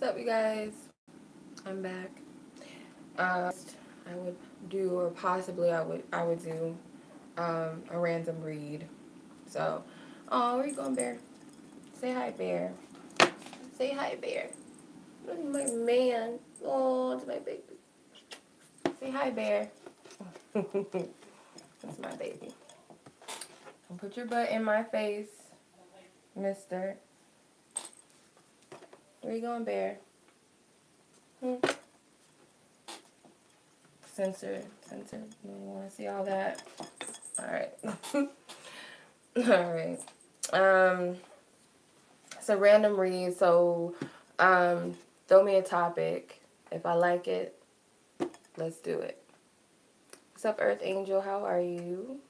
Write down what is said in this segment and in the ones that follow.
up, you guys? I'm back. I would do, or possibly I would do a random read. So, oh, where you going, Bear? Say hi, Bear. Say hi, Bear. Look at my man. Oh, it's my baby. Say hi, Bear. That's my baby. And put your butt in my face, mister. Where you going, Bear? Censor. You don't want to see all that. All right. All right. It's a random read, so throw me a topic. If I like it, let's do it. What's up, Earth Angel? How are you?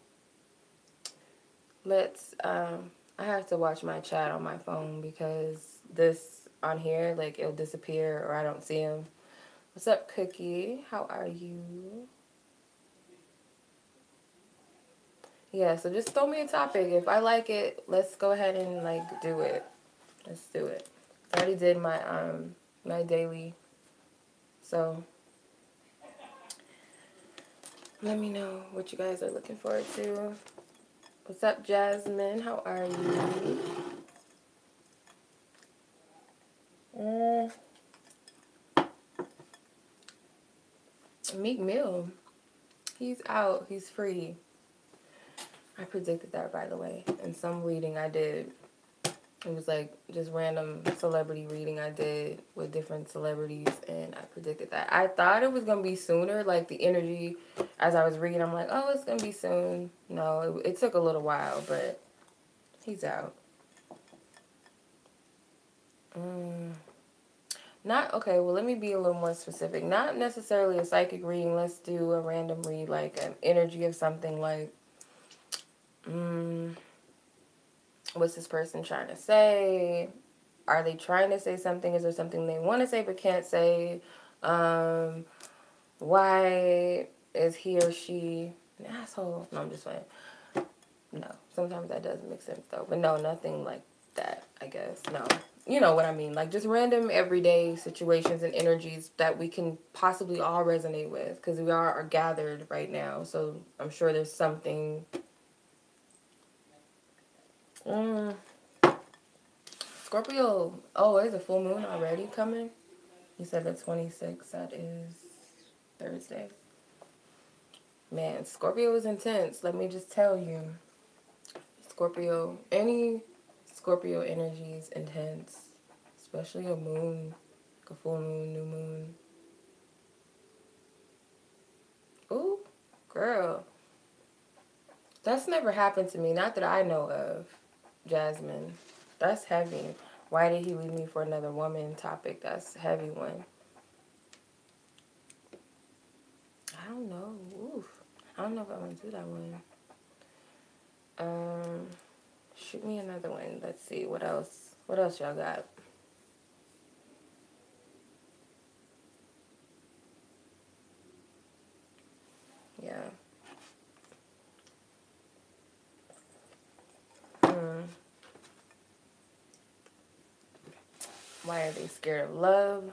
I have to watch my chat on my phone because this on here, like, it'll disappear or I don't see him. What's up, Cookie? How are you? Yeah, so just throw me a topic. If I like it, let's go ahead and, like, do it. Let's do it. I already did my my daily, so let me know what you guys are looking forward to. What's up, Jasmine? How are you? Meek Mill. He's out. He's free. I predicted that, by the way, in some reading I did. It was like just random celebrity reading I did with different celebrities, and I predicted that. I thought it was going to be sooner, like the energy as I was reading. I'm like, oh, it's going to be soon. No, it took a little while, but he's out. Okay, well, let me be a little more specific. Not necessarily a psychic reading. Let's do a random read, like an energy of something like, what's this person trying to say? Are they trying to say something? Is there something they want to say but can't say? Why is he or she an asshole? No, I'm just playing. No, sometimes that doesn't make sense though. But no, nothing like that, I guess. No. You know what I mean. Like just random everyday situations and energies that we can possibly all resonate with because we are gathered right now. So I'm sure there's something. Scorpio. Oh, there's a full moon already coming? You said the 26th. That is Thursday. Man, Scorpio is intense. Let me just tell you. Scorpio, any Scorpio energy is intense. Especially a moon, like a full moon, new moon. Ooh, girl. That's never happened to me. Not that I know of, Jasmine. That's heavy. Why did he leave me for another woman topic? That's a heavy one. I don't know. Oof. I don't know if I want to do that one. Shoot me another one. Let's see. What else? What else y'all got? Yeah. Why are they scared of love?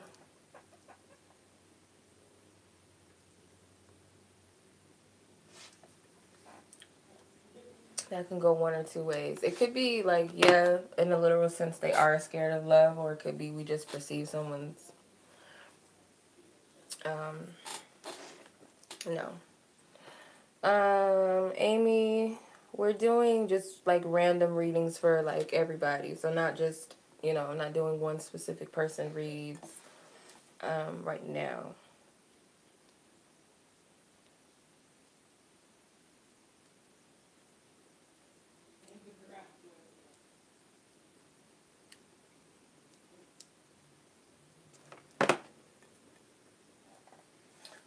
That can go one or two ways. It could be like, yeah, in a literal sense, they are scared of love, or it could be we just perceive someone's, no. Amy, we're doing just like random readings for like everybody. So not just, I'm not doing one specific person reads, right now.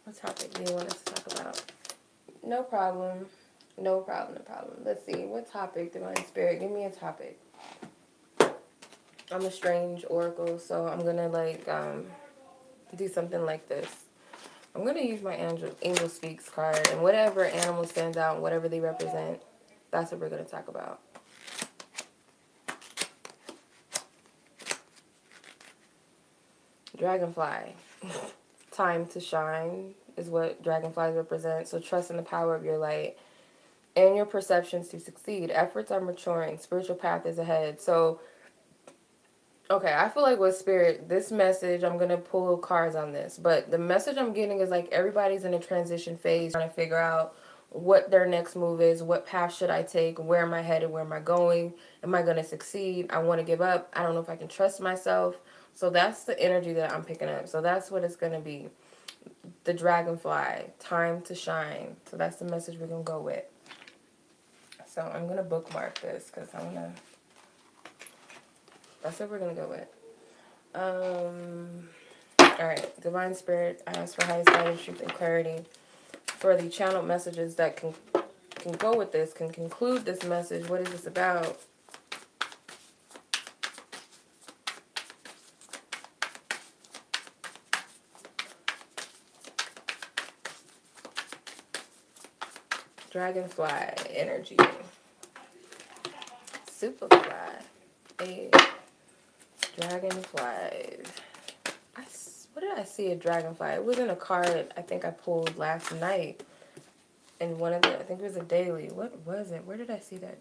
What topic do you want us to talk about? No problem. No problem. Let's see. What topic, Divine Spirit? Give me a topic. I'm a strange oracle, so I'm going to, like, do something like this. I'm going to use my Angel Speaks card, and whatever animal stands out, whatever they represent, that's what we're going to talk about. Dragonfly. Time to shine is what dragonflies represent. So trust in the power of your light and your perceptions to succeed. Efforts are maturing. Spiritual path is ahead. So, okay, I feel like with Spirit, this message, I'm going to pull cards on this. But the message I'm getting is like everybody's in a transition phase trying to figure out what their next move is. What path should I take? Where am I headed? Where am I going? Am I going to succeed? I want to give up. I don't know if I can trust myself. So that's the energy that I'm picking up. So that's what it's going to be. The dragonfly, time to shine. So that's the message we're going to go with. So I'm going to bookmark this because I want to, that's what we're going to go with. All right, Divine Spirit, I ask for highest guidance, truth, and clarity for the channeled messages that can go with this, can conclude this message. What is this about? Dragonfly energy. Superfly. A dragonfly. What did I see a dragonfly? It was in a card I think I pulled last night. In one of the, I think it was a daily. What was it? Where did I see that?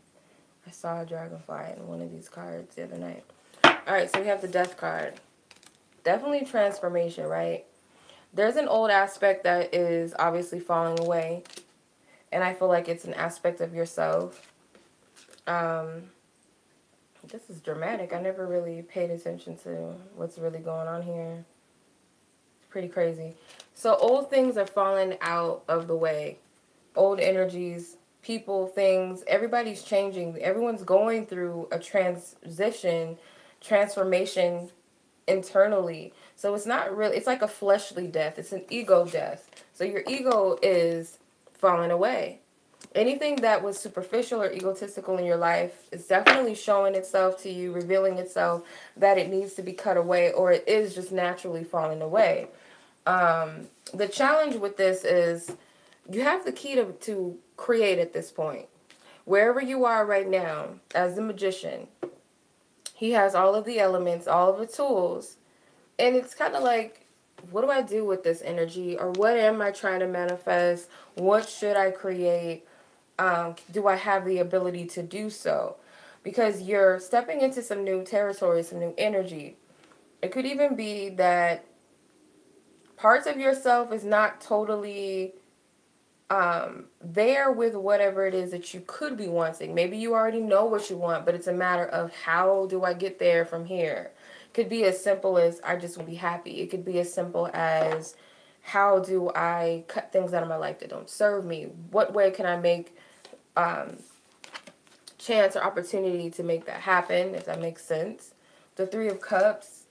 I saw a dragonfly in one of these cards the other night. Alright, so we have the death card. Definitely transformation, right? There's an old aspect that is obviously falling away. And I feel like it's an aspect of yourself. This is dramatic. I never really paid attention to what's really going on here. It's pretty crazy. So old things are falling out of the way. Old energies, people, things, everybody's changing. Everyone's going through a transformation internally. So it's not really, it's like a fleshly death. It's an ego death. So your ego is falling away. Anything that was superficial or egotistical in your life is definitely showing itself to you, revealing itself that it needs to be cut away, or it is just naturally falling away. The challenge with this is you have the key to create at this point. Wherever you are right now, as the magician, he has all of the elements, all of the tools, and it's kind of like, what do I do with this energy? Or what am I trying to manifest? What should I create? Do I have the ability to do so? Because you're stepping into some new territory, some new energy. It could even be that parts of yourself is not totally there with whatever it is that you could be wanting. Maybe you already know what you want, but it's a matter of how do I get there from here? It could be as simple as I just want to be happy. It could be as simple as how do I cut things out of my life that don't serve me? What way can I make chance or opportunity to make that happen, if that makes sense? The Three of Cups,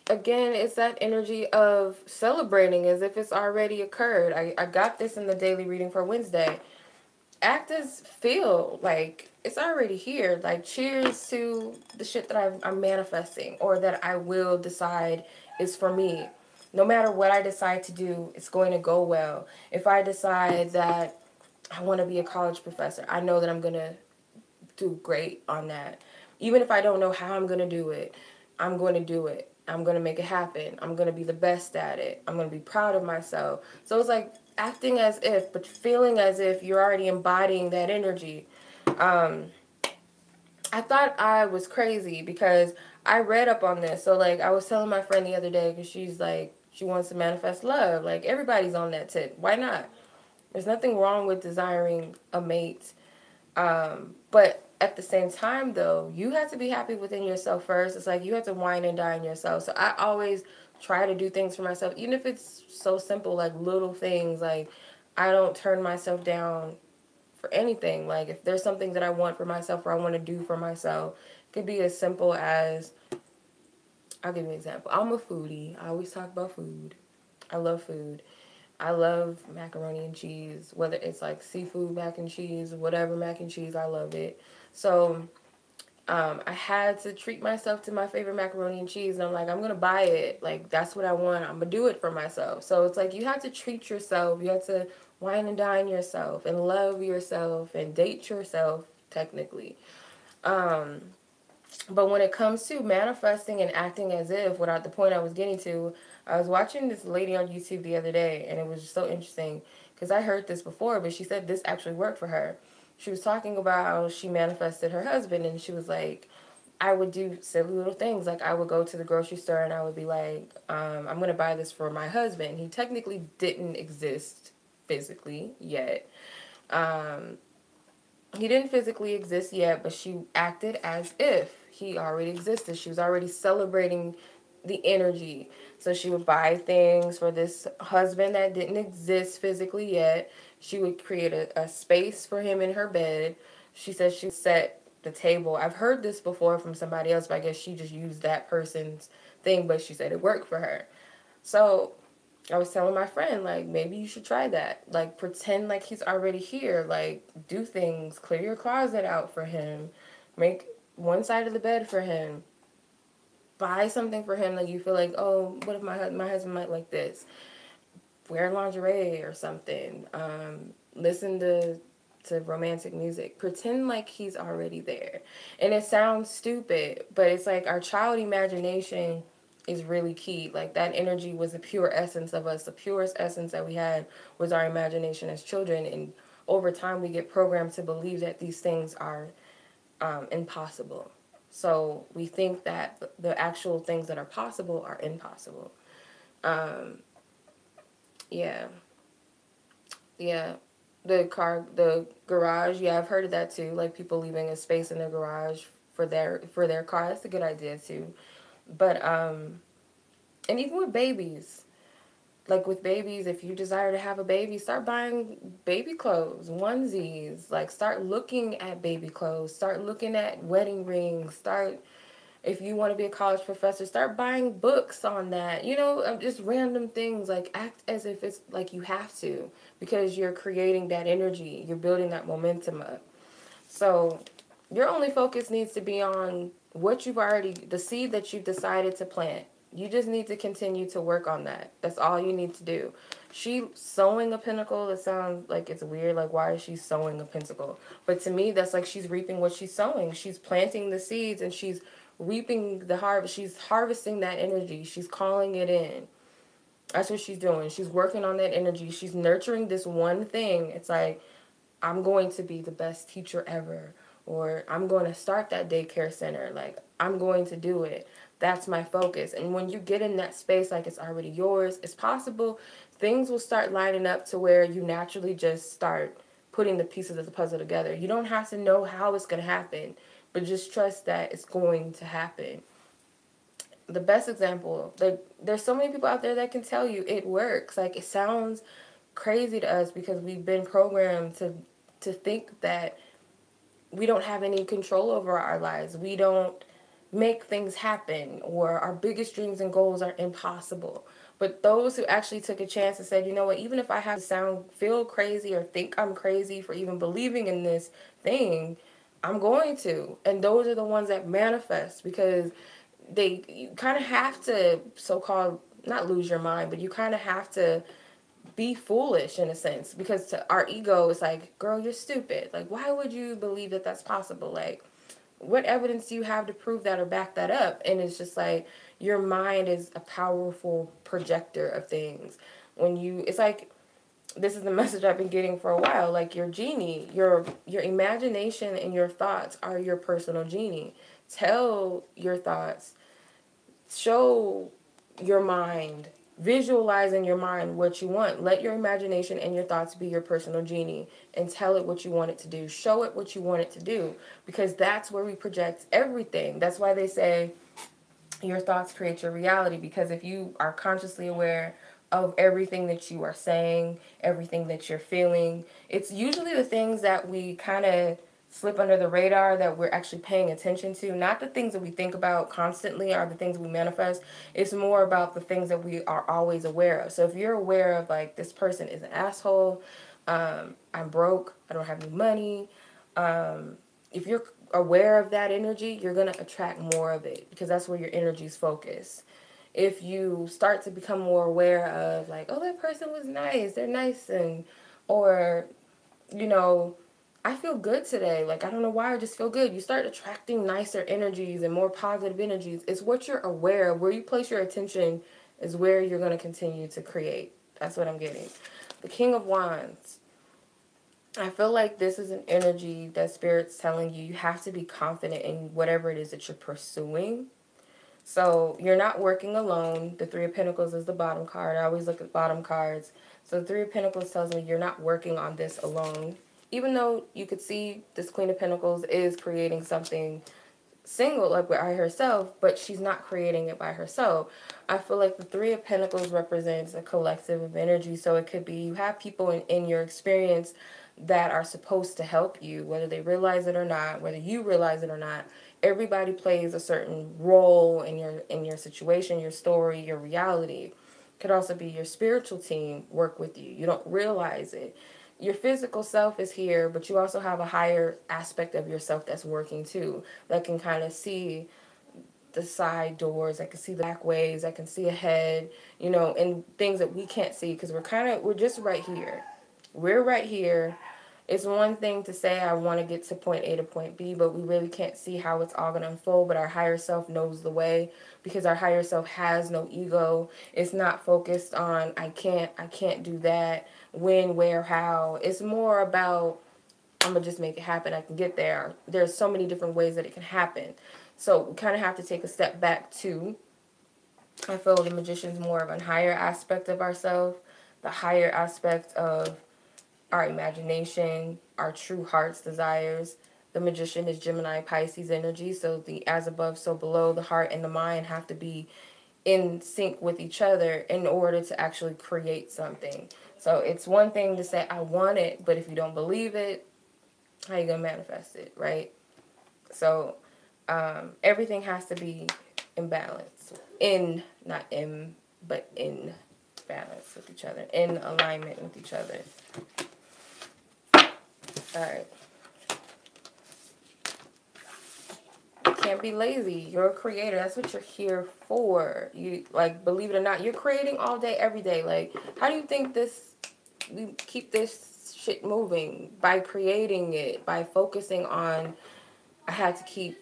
again, it's that energy of celebrating as if it's already occurred. I got this in the daily reading for Wednesday. Act as feel like it's already here. Like, cheers to the shit that I'm manifesting or that I will decide is for me. No matter what I decide to do, it's going to go well. If I decide that I want to be a college professor, I know that I'm going to do great on that. Even if I don't know how I'm going to do it, I'm going to do it. I'm going to make it happen. I'm going to be the best at it. I'm going to be proud of myself. So it's like acting as if, but feeling as if you're already embodying that energy. I thought I was crazy because I read up on this. So, like, I was telling my friend the other day because she's like, she wants to manifest love. Like, everybody's on that tip. Why not? There's nothing wrong with desiring a mate. But at the same time, though, you have to be happy within yourself first. It's like you have to wine and dine yourself. So I always try to do things for myself, even if it's so simple, like little things. Like, I don't turn myself down for anything. Like, if there's something that I want for myself or I want to do for myself, it could be as simple as, I'll give you an example. I'm a foodie. I always talk about food. I love food. I love macaroni and cheese, whether it's like seafood mac and cheese, whatever mac and cheese, I love it. So I had to treat myself to my favorite macaroni and cheese, and I'm like, I'm going to buy it. Like, that's what I want. I'm going to do it for myself. So it's like you have to treat yourself. You have to wine and dine yourself and love yourself and date yourself, technically. But when it comes to manifesting and acting as if, without the point I was getting to, I was watching this lady on YouTube the other day, and it was just so interesting because I heard this before, but she said this actually worked for her. She was talking about how she manifested her husband, and she was like, I would do silly little things. Like, I would go to the grocery store and I would be like, I'm going to buy this for my husband. He technically didn't exist physically yet. Um, he didn't physically exist yet, but she acted as if he already existed. She was already celebrating the energy. So she would buy things for this husband that didn't exist physically yet. She would create a space for him in her bed. She said she would set the table. I've heard this before from somebody else, but I guess she just used that person's thing, but she said it worked for her. So I was telling my friend, like, maybe you should try that. Like, pretend like he's already here. Like, do things. Clear your closet out for him. Make one side of the bed for him. Buy something for him that you feel like, oh, what if my husband might like this? Wear lingerie or something. Listen to romantic music. Pretend like he's already there. And it sounds stupid, but it's like our child imagination is really key. Like, that energy was the pure essence of us. The purest essence that we had was our imagination as children. And over time, we get programmed to believe that these things are impossible. So we think that the actual things that are possible are impossible. Um, yeah. Yeah. The garage. Yeah, I've heard of that too. Like, people leaving a space in their garage for their car. That's a good idea too. But and even with babies, like with babies, if you desire to have a baby, start buying baby clothes, onesies. Like, start looking at baby clothes. Start looking at wedding rings. Start, if you want to be a college professor, start buying books on that. You know, just random things. Like, act as if it's like you have to, because you're creating that energy. You're building that momentum up. So your only focus needs to be on what you've already, the seed that you've decided to plant. You just need to continue to work on that. That's all you need to do. She sowing a pentacle, that sounds like it's weird. Like, why is she sowing a pentacle? But to me, that's like she's reaping what she's sowing. She's planting the seeds and she's reaping the harvest. She's harvesting that energy. She's calling it in. That's what she's doing. She's working on that energy. She's nurturing this one thing. It's like, I'm going to be the best teacher ever, or I'm going to start that daycare center. Like, I'm going to do it. That's my focus. And when you get in that space, like it's already yours, it's possible things will start lining up to where you naturally just start putting the pieces of the puzzle together. You don't have to know how it's going to happen, but just trust that it's going to happen. The best example, like, there's so many people out there that can tell you it works. Like, it sounds crazy to us because we've been programmed to think that we don't have any control over our lives. We don't make things happen, or our biggest dreams and goals are impossible. But those who actually took a chance and said, you know what, even if I have to feel crazy or think I'm crazy for even believing in this thing, I'm going to. And those are the ones that manifest, because you kind of have to, so-called, not lose your mind, but you kind of have to be foolish in a sense, because to our ego, it's like, girl, you're stupid. Like, why would you believe that that's possible? Like, what evidence do you have to prove that or back that up? And it's just like, your mind is a powerful projector of things. It's like, this is the message I've been getting for a while. Like, your genie, your imagination and your thoughts are your personal genie. Tell your thoughts, show your mind, visualize in your mind what you want. Let your imagination and your thoughts be your personal genie, and tell it what you want it to do. Show it what you want it to do, because that's where we project everything. That's why they say your thoughts create your reality, because if you are consciously aware of everything that you are saying, everything that you're feeling, it's usually the things that we kind of slip under the radar that we're actually paying attention to. Not the things that we think about constantly are the things we manifest. It's more about the things that we are always aware of. So if you're aware of, like, this person is an asshole, I'm broke, I don't have any money, if you're aware of that energy, you're going to attract more of it, because that's where your energy is focused. If you start to become more aware of, like, oh, that person was nice, they're nice, or, you know, I feel good today. Like, I don't know why, I just feel good. You start attracting nicer energies and more positive energies. It's what you're aware of. Where you place your attention is where you're going to continue to create. That's what I'm getting. The King of Wands. I feel like this is an energy that Spirit's telling you have to be confident in whatever it is that you're pursuing. So you're not working alone. The Three of Pentacles is the bottom card. I always look at bottom cards. So the Three of Pentacles tells me you're not working on this alone. Even though you could see this Queen of Pentacles is creating something single, like by herself, but she's not creating it by herself. I feel like the Three of Pentacles represents a collective of energy. So it could be you have people in your experience that are supposed to help you, whether they realize it or not, whether you realize it or not. Everybody plays a certain role in your situation, your story, your reality. Could also be your spiritual team work with you. You don't realize it. Your physical self is here, but you also have a higher aspect of yourself that's working too, that can kind of see the side doors. I can see the back ways. I can see ahead, you know, and things that we can't see because we're just right here. We're right here. It's one thing to say I want to get to point A to point B, but we really can't see how it's all going to unfold. But our higher self knows the way because our higher self has no ego. It's not focused on I can't do that, when, where, how. It's more about I'm going to just make it happen. I can get there. There's so many different ways that it can happen. So we kind of have to take a step back too. I feel the Magician's more of a higher aspect of ourselves, the higher aspect of our imagination, our true heart's desires. The Magician is Gemini, Pisces energy, so the as above, so below, the heart and the mind have to be in sync with each other in order to actually create something. So it's one thing to say, I want it, but if you don't believe it, how are you going to manifest it, right? So everything has to be in balance. Not in, but in balance with each other. In alignment with each other. Alright. You can't be lazy. You're a creator. That's what you're here for. You, like, believe it or not, you're creating all day, every day. Like, how do you think we keep this shit moving? By creating it, by focusing on, I had to keep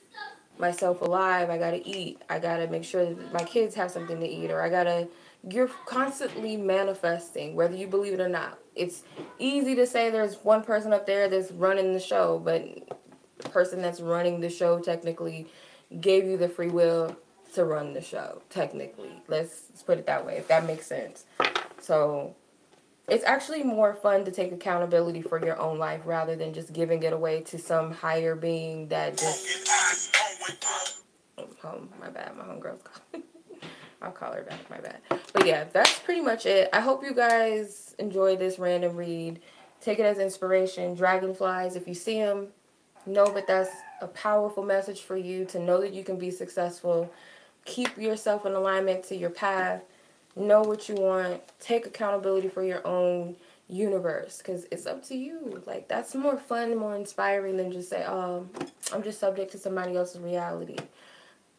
myself alive, I gotta eat, I gotta make sure that my kids have something to eat, or you're constantly manifesting, whether you believe it or not. It's easy to say there's one person up there that's running the show, but the person that's running the show technically gave you the free will to run the show, technically. Let's put it that way, if that makes sense. So it's actually more fun to take accountability for your own life rather than just giving it away to some higher being that just... Oh, my bad. My homegirl's calling. I'll call her back. My bad. But yeah, that's pretty much it. I hope you guys enjoyed this random read. Take it as inspiration. Dragonflies, if you see them, know that that's a powerful message for you to know that you can be successful. Keep yourself in alignment to your path. Know what you want. Take accountability for your own universe because it's up to you. Like, that's more fun, more inspiring than just say, oh, I'm just subject to somebody else's reality.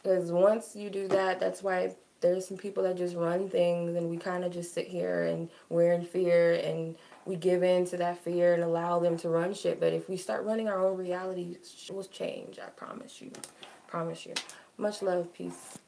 Because once you do that, that's why there's some people that just run things and we kind of just sit here and we're in fear and we give in to that fear and allow them to run shit. But if we start running our own reality, shit will change. I promise you. Promise you. Much love. Peace.